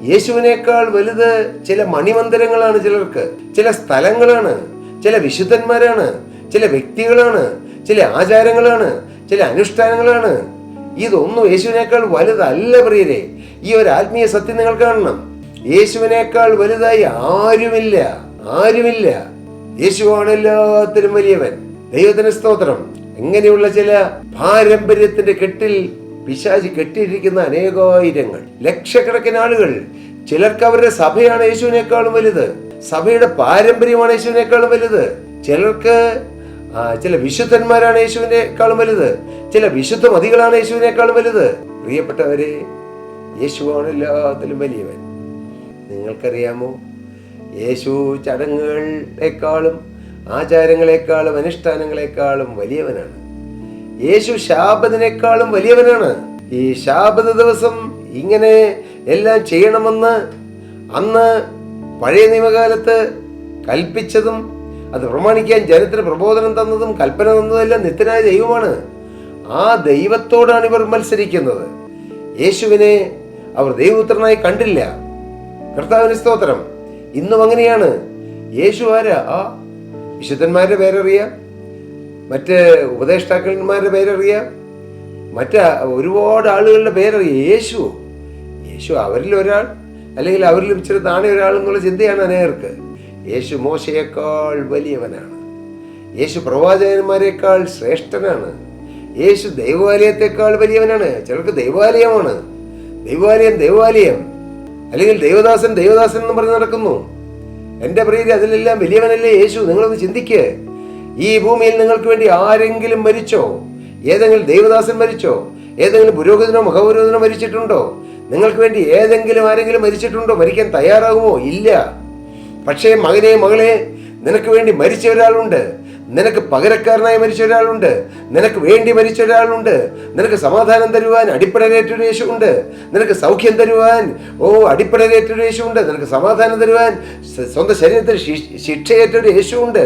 യേശുവിനേക്കാൾ വലുത് ചില മണിമന്ദിരങ്ങളാണ്, ചിലർക്ക് ചില സ്ഥലങ്ങളാണ്, ചില വിശുദ്ധന്മാരാണ്, ചില വ്യക്തികളാണ്, ചില ആചാരങ്ങളാണ്, ചില അനുഷ്ഠാനങ്ങളാണ്. ഇതൊന്നും യേശുവിനേക്കാൾ വലുതല്ല പ്രിയരെ. ഈ ഒരു ആത്മീയ സത്യം നിങ്ങൾ കാണണം. യേശുവിനേക്കാൾ വലുതായി ആരുമില്ല, ആരുമില്ല. യേശുവാണ് എല്ലാത്തിലും വലിയവൻ. ദൈവത്തിന് സ്തോത്രം. ഇങ്ങനെയുള്ള ചില പാരമ്പര്യത്തിന്റെ കെട്ടിൽ പിശാചി കെട്ടിയിരിക്കുന്ന അനേകായിരങ്ങൾ, ലക്ഷക്കണക്കിന് ആളുകൾ. ചിലർക്ക് അവരുടെ സഭയാണ് യേശുവിനേക്കാളും വലുത്, സഭയുടെ പാരമ്പര്യമാണ് യേശുവിനേക്കാളും വലുത്. ചിലർക്ക് ചില വിശുദ്ധന്മാരാണ് യേശുവിനേക്കാളും വലുത്, ചില വിശുദ്ധ മതികളാണ് യേശുവിനേക്കാളും വലുത്. പ്രിയപ്പെട്ടവരെ, യേശുവാണ് എല്ലാത്തിലും വലിയവൻ. നിങ്ങൾക്കറിയാമോ, യേശു ചടങ്ങുകളെക്കാളും ആചാരങ്ങളെക്കാളും അനുഷ്ഠാനങ്ങളെക്കാളും വലിയവനാണ്. യേശു ശാബത്തിനേക്കാളും വലിയവനാണ്. ഈ ശാബത്ത് ദിവസം ഇങ്ങനെ എല്ലാം ചെയ്യണമെന്ന് അന്ന് പഴയ നിയമകാലത്ത് കൽപ്പിച്ചതും അത് പ്രമാണിക്കാൻ ജനത്തിന് പ്രബോധനം തന്നതും കൽപ്പന തന്നതെല്ലാം നിത്യനായ ദൈവമാണ്. ആ ദൈവത്തോടാണ് ഇവർ മത്സരിക്കുന്നത്. യേശുവിനെ അവർ ദൈവപുത്രനായി കണ്ടില്ല. കർത്താവിന് സ്തോത്രം. ഇന്നും അങ്ങനെയാണ്. യേശു ആരാ? വിശുദ്ധന്മാരുടെ പേരറിയാം, മറ്റ് ഉപദേഷ്ടാക്കന്മാരുടെ പേരറിയാം, മറ്റ് ഒരുപാട് ആളുകളുടെ പേരറിയാം. യേശു അവരിൽ ഒരാൾ, അല്ലെങ്കിൽ അവരിൽ ഇച്ചിരി താണെ ഒരാൾ എന്നുള്ള ചിന്തയാണ് അനേകർക്ക്. യേശു മോശയേക്കാൾ വലിയവനാണ്. യേശു പ്രവാചകന്മാരെക്കാൾ ശ്രേഷ്ഠനാണ്. യേശു ദൈവാലയത്തെക്കാൾ വലിയവനാണ്. ചിലർക്ക് ദൈവാലയമാണ്, ദൈവാലയം, അല്ലെങ്കിൽ ദേവദാസൻ എന്ന് പറഞ്ഞ് നടക്കുന്നു. എൻ്റെ പ്രിയരെ, അതിലെല്ലാം വലിയവനല്ലേ യേശു? നിങ്ങളൊന്ന് ചിന്തിക്ക്. ഈ ഭൂമിയിൽ നിങ്ങൾക്ക് വേണ്ടി ആരെങ്കിലും മരിച്ചോ? ഏതെങ്കിലും ദേവദാസൻ മരിച്ചോ? ഏതെങ്കിലും പുരോഹിതനോ മഹാപുരോഹിതനോ മരിച്ചിട്ടുണ്ടോ? നിങ്ങൾക്ക് വേണ്ടി ആരെങ്കിലും മരിച്ചിട്ടുണ്ടോ? മരിക്കാൻ തയ്യാറാകുമോ? ഇല്ല. പക്ഷേ മകനെ, മകളെ, നിനക്ക് വേണ്ടി മരിച്ച ഒരാളുണ്ട്. നിനക്ക് പകരക്കാരനായി മരിച്ച ഒരാളുണ്ട്. നിനക്ക് വേണ്ടി മരിച്ച ഒരാളുണ്ട്. നിനക്ക് സമാധാനം തരുവാൻ അടിപ്പടരേറ്റൊരു യേശുണ്ട്. നിനക്ക് സൗഖ്യം തരുവാൻ അടിപ്പടരേറ്റൊരു യേശുണ്ട്. നിനക്ക് സമാധാനം തരുവാൻ സ്വന്തം ശരീരത്തിൽ ശിക്ഷയേറ്റൊരു യേശുണ്ട്.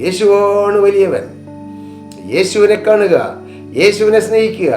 യേശുവാണ് വലിയവൻ. യേശുവിനെ കാണുക, യേശുവിനെ സ്നേഹിക്കുക,